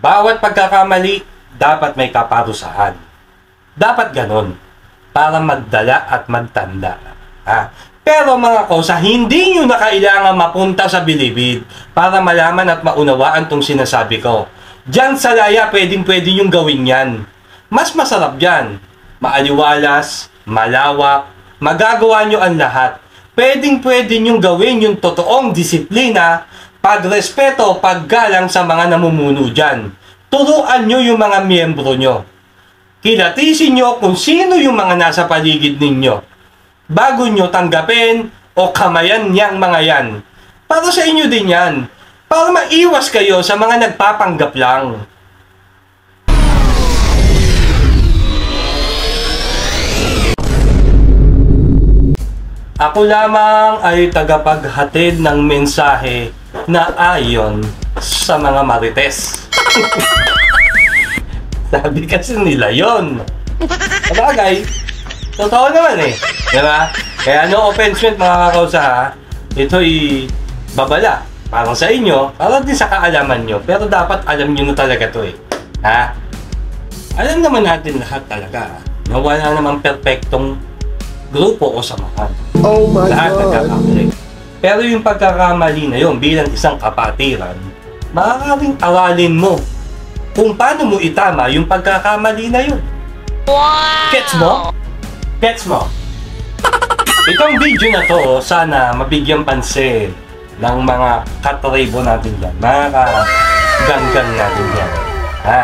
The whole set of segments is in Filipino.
Bawat pagkakamali, dapat may kaparusahan. Dapat ganon, para magdala at magtanda. Pero mga kosa, hindi nyo na kailangan mapunta sa bilibid para malaman at maunawaan tong sinasabi ko. Diyan sa laya, pwede nyong gawin yan. Mas masarap dyan. Maaliwalas, malawak, magagawa nyo ang lahat. Pwede nyong gawin yung totoong disiplina, pagrespeto, paggalang sa mga namumuno dyan. Turuan nyo yung mga miyembro nyo. Kilatisin nyo kung sino yung mga nasa paligid ninyo. Bago nyo tanggapin o kamayan niyang mga yan. Para sa inyo din yan. Para maiwas kayo sa mga nagpapanggap lang. Ako lamang ay tagapaghatid ng mensahe na ayon sa mga marites. Sabi kasi nila yon. Sabagay, totoo naman eh. Diba? Kaya no offense mga kakausa ha. Ito'y babala. Parang sa inyo, parang din sa kaalaman nyo. Pero dapat alam nyo na talaga to eh. Ha? Alam naman natin lahat talaga na wala namang perfectong grupo o samahan. Oh my lahat God. nagkakamali. Pero yung pagkakamali na yun bilang isang kapatiran, maaaring aralin mo kung paano mo itama yung pagkakamali na yun. Wow! Gets mo? Gets mo? Itong video na to, sana mabigyan pansin ng mga katribo natin dyan, mga kaganggang natin dyan. Ha?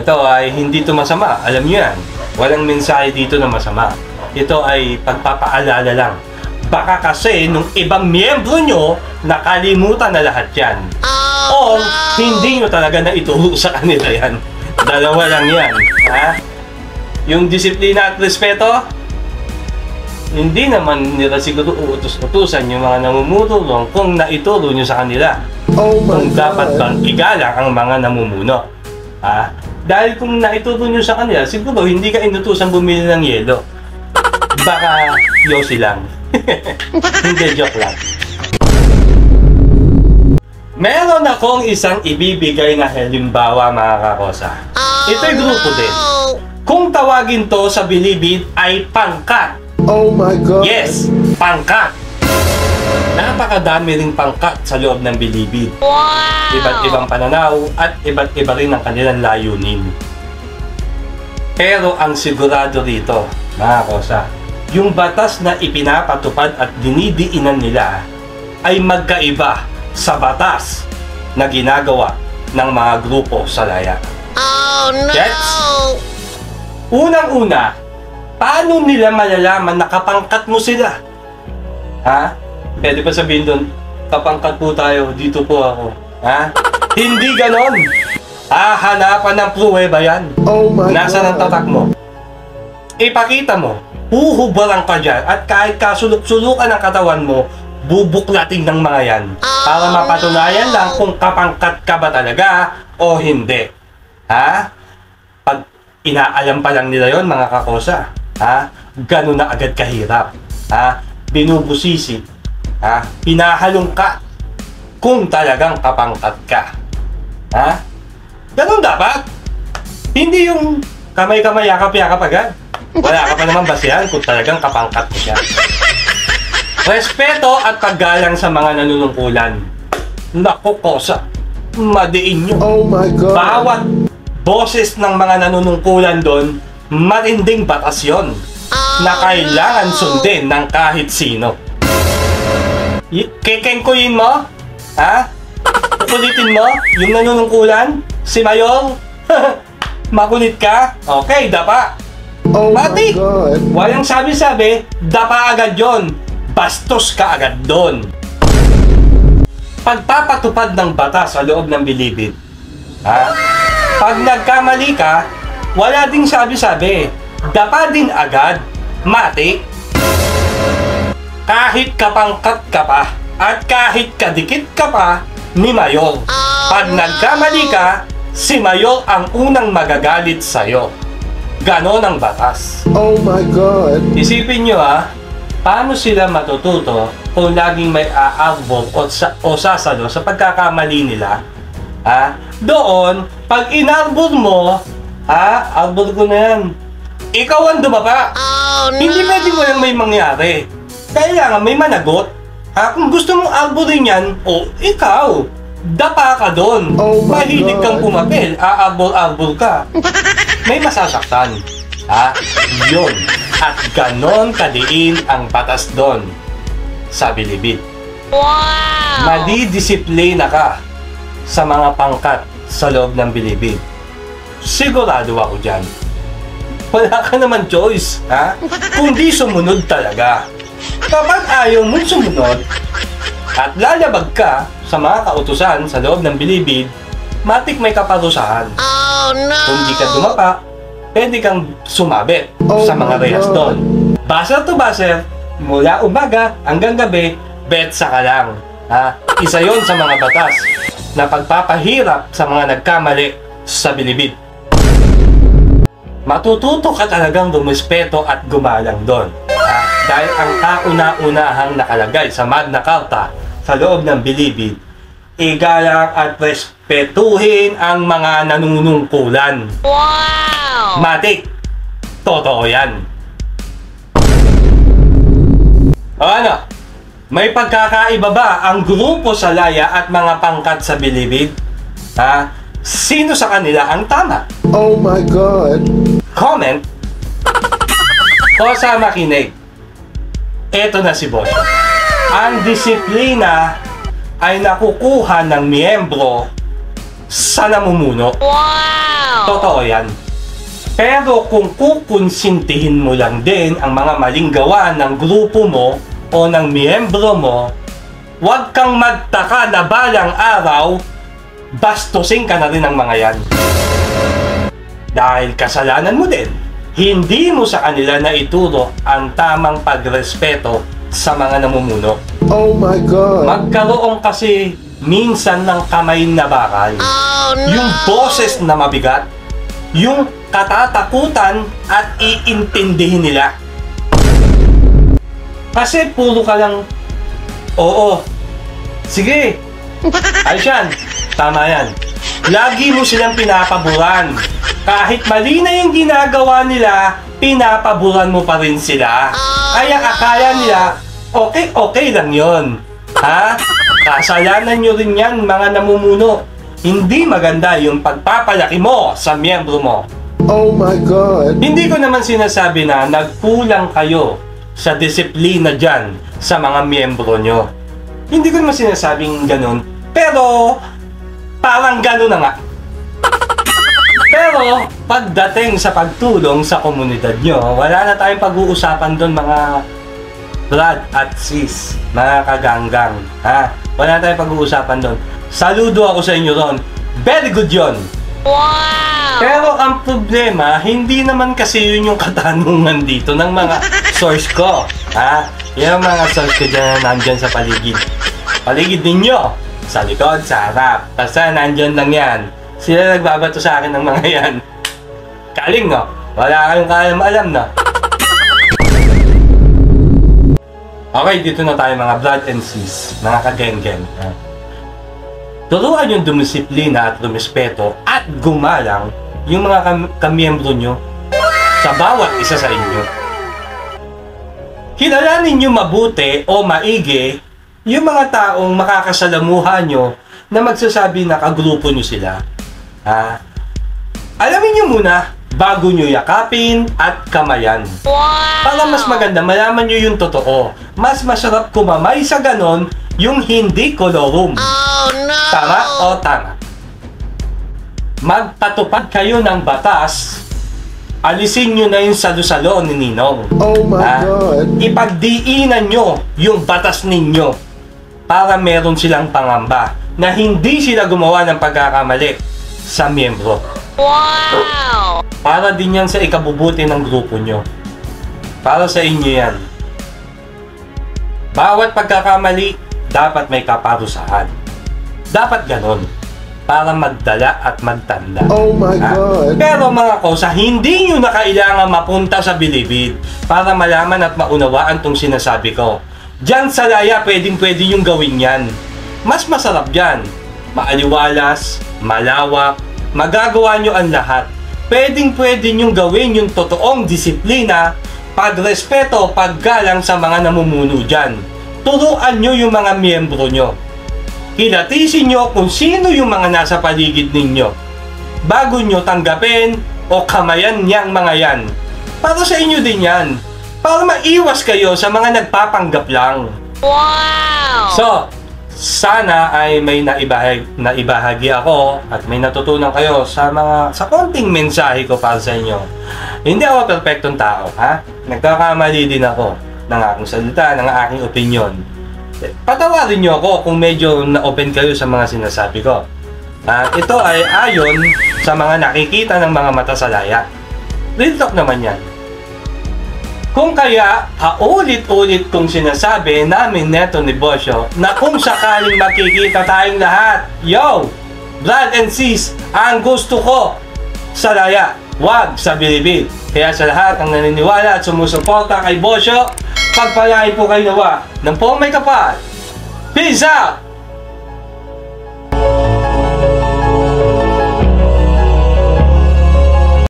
Ito ay hindi to masama, alam nyo yan. Walang mensahe dito na masama. Ito ay pagpapaalala lang. Baka kasi nung ibang miyembro nyo, nakalimutan na lahat yan. O hindi nyo talaga na ituro sa kanila yan. Dalawa lang yan. Ha? Yung disiplina at respeto, hindi naman nila siguro uutos-utusan yung mga namumutulong kung naituro nyo sa kanila. Oh my Kung dapat God. bang igalang ang mga namumuno. Ha? Dahil kung naituro nyo sa kanila, siguro hindi ka inutusan bumili ng yelo. Baka yosi lang. Hindi, joke lang. Meron akong isang ibibigay na halimbawa mga kakosa. Ito'y grupo din. Kung tawagin to sa bilibid ay pangkat. Oh my God. Yes, pangkat. Napakadami ring pangkat sa loob ng bilibid. Wow! Iba't ibang pananaw at iba't iba rin ang kanilang layunin. Pero ang sigurado rito, mga kosa, yung batas na ipinapatupad at dinidiinan nila ay magkaiba sa batas na ginagawa ng mga grupo sa laya. Oh no! Gets? Unang-una, paano nila malalaman na kapangkat mo sila? Ha? Pwede ba sabihin doon, kapangkat po tayo, dito po ako. Ha? Hindi ganon. Hahanapan ng pruweba yan. Oh my Nasaan ang God. tatak mo? Ipakita mo. Huhubaran ka dyan at kahit kasulok-sulukan ang katawan mo, bubuklatin ng mga yan para mapatunayan lang kung kapangkat ka ba talaga o hindi. Ha? Pag inaalam pa lang nila yon mga kakosa, ha? Ganun na agad kahirap. Ha? Binubusisi. Ha? Pinahalong ka kung talagang kapangkat ka. Ha? Ganun dapat. Hindi yung kamay-kamay, yakap-yakap agad. Wala ka pa naman basihan kung talagang kapangkat mo siya. Respeto at paggalang sa mga nanunungkulan. Naku, kosa. Madiin nyo. Oh my God. Bawat boses ng mga nanunungkulan doon, matinding batas yun na kailangan sundin ng kahit sino. Kekengkuyin mo? Ha? Kulitin mo? Yung nanunungkulan? Si Mayor? Makulit ka? Okay, dapa. Oh my Mati! God. Walang sabi-sabi, dapa agad yon. Bastos ka agad doon. Pagpapatupad ng batas sa loob ng bilibid, ha? Pag nagkamali ka, wala ding sabi-sabi. Dapa din agad. Mati. Kahit kapangkat ka pa, at kahit kadikit ka pa ni Mayor. Pag nagkamali ka, si Mayor ang unang magagalit sa'yo. Ganon ang batas. Oh my God. Isipin nyo paano sila matututo kung laging may aarbor o sasalo sa pagkakamali nila Doon, pag inarbor mo, arbor ko na yan. Ikaw ang dumapa. Oh no! Hindi pwedeng walang may mangyari. Kailangan may managot. Kung gusto mong arborin yan, ikaw, dapa ka doon. Oh my Mahilig kang God. pumapel, aarbor-arbor ka. May masasaktan. Yun. At ganon kadiin ang batas doon sa Bilibid. Wow! Madidisiplina ka sa mga pangkat sa loob ng Bilibid. Sigurado ako dyan. Wala ka naman choice, kundi sumunod talaga. Kapag ayaw mong sumunod at lalabag ka sa mga kautusan sa loob ng Bilibid, matik may kaparusahan. Oh no! Kung di ka dumapa, pwede kang sumabit Oh sa mga my rehas God. doon. Buzzer to buzzer, mula umaga hanggang gabi, betsa ka lang. Isa yon sa mga batas na pagpapahirap sa mga nagkamali sa Bilibid. Matututo ka talagang rumispeto at gumalang doon. Dahil ang kauna-unahang nakalagay sa Magna Carta sa loob ng Bilibid, igalang at respetuhin ang mga nanunungkulan. Wow! Matik, totoo yan. O ano? May pagkakaiba ba ang grupo sa laya at mga pangkat sa Bilibid? Sino sa kanila ang tama? Oh my God. Comment o sa makinig. Eto na si Boy. Ang disiplina ay nakukuha ng miyembro sa namumuno. Wow! Totoo yan. Pero kung kukonsintihin mo lang din ang mga maling gawa ng grupo mo o ng miyembro mo, huwag kang magtaka na balang araw, bastusin ka na rin ng mga yan. Dahil kasalanan mo din, hindi mo sa kanila na ituro ang tamang pagrespeto sa mga namumuno. Oh my God. Magkaroon kasi minsan ng kamay na bakal. Oh no! Yung boses na mabigat, yung katatakutan at iintindihin nila. Kasi puro ka lang, oo, sige, ayos yan, tama yan. Lagi mo silang pinapaburan. Kahit mali na yung ginagawa nila, pinapaburan mo pa rin sila. Kaya akala nila, okay lang yon. Kasalanan nyo rin yan, mga namumuno. Hindi maganda yung pagpapalaki mo sa miyembro mo. Oh my God. Hindi ko naman sinasabi na nagkulang kayo sa disiplina dyan sa mga miyembro nyo. Hindi ko naman sinasabing ganun. Pero, parang ganun na nga. Pero, pagdating sa pagtulong sa komunidad nyo, wala na tayong pag-uusapan doon, mga brad at sis, mga kaganggang. Wala na tayong pag-uusapan doon. Saludo ako sa inyo ron. Very good yon. Wow! Pero ang problema, hindi naman kasi yun yung katanungan dito ng mga source ko. Yung mga source ko dyan nandyan sa paligid. Paligid ninyo. Sa likod, sa harap. Basta nandyan lang yan. Sila nagbabato sa akin ng mga yan. Kaling, no? Wala kayong kaalam-alam, no? Okay, dito na tayo mga blood and sis. Mga kageng-geng. Turuan yung dumisiplina at rumispeto at gumalang yung mga kamiyembro nyo sa bawat isa sa inyo. Kilalanin nyo mabuti o maigi yung mga taong makakasalamuhan nyo na magsasabi na kagrupo nyo sila. Alamin nyo muna bago nyo yakapin at kamayan. Wow! Para mas maganda, malaman nyo yung totoo. Mas masarap kumamay sa ganon yung hindi kolorum. Oh no! Tama o tama? Magpatupad kayo ng batas. Alisin nyo na yung salo-salo ni Ninong. Oh my God. Ipagdiinan nyo yung batas ninyo para meron silang pangamba na hindi sila gumawa ng pagkakamali sa miyembro. Wow! Para din yan sa ikabubuti ng grupo nyo. Para sa inyo yan. Bawat pagkakamali, dapat may kaparusahan. Dapat ganon. Para magdala at magtanda. Oh my God. Pero mga kosa, hindi nyo na kailangan mapunta sa Bilibid para malaman at maunawaan tong sinasabi ko. Diyan sa laya, pwedeng yung gawin yan. Mas masarap dyan. maaliwalas, malawak, magagawa nyo ang lahat. Pwedeng-pwede nyong gawin yung totoong disiplina, pagrespeto, paggalang sa mga namumuno dyan. Turuan nyo yung mga miyembro nyo. Kilatisin nyo kung sino yung mga nasa paligid ninyo bago nyo tanggapin o kamayan niyang mga yan. Para sa inyo din yan. Para maiwas kayo sa mga nagpapanggap lang. Wow! So, sana ay may naibahagi ako at may natutunan kayo sa konting mensahe ko para sa inyo. Hindi ako perfectong tao, ha? Nagkakamali din ako ng aking salita, ng aking opinion. Patawarin nyo ako kung medyo na-open kayo sa mga sinasabi ko. Ito ay ayon sa mga nakikita ng mga mata sa laya. Real talk naman yan. Kung kaya, paulit-ulit kong sinasabi namin neto ni Bosyo na kung sakaling makikita tayong lahat, yo, blood and sis, ang gusto ko sa laya, wag sa Bilibid. Kaya sa lahat ang naniniwala at sumusuporta kay Bosyo, pagpalain po kayo nawa ng po may kapal. Peace out!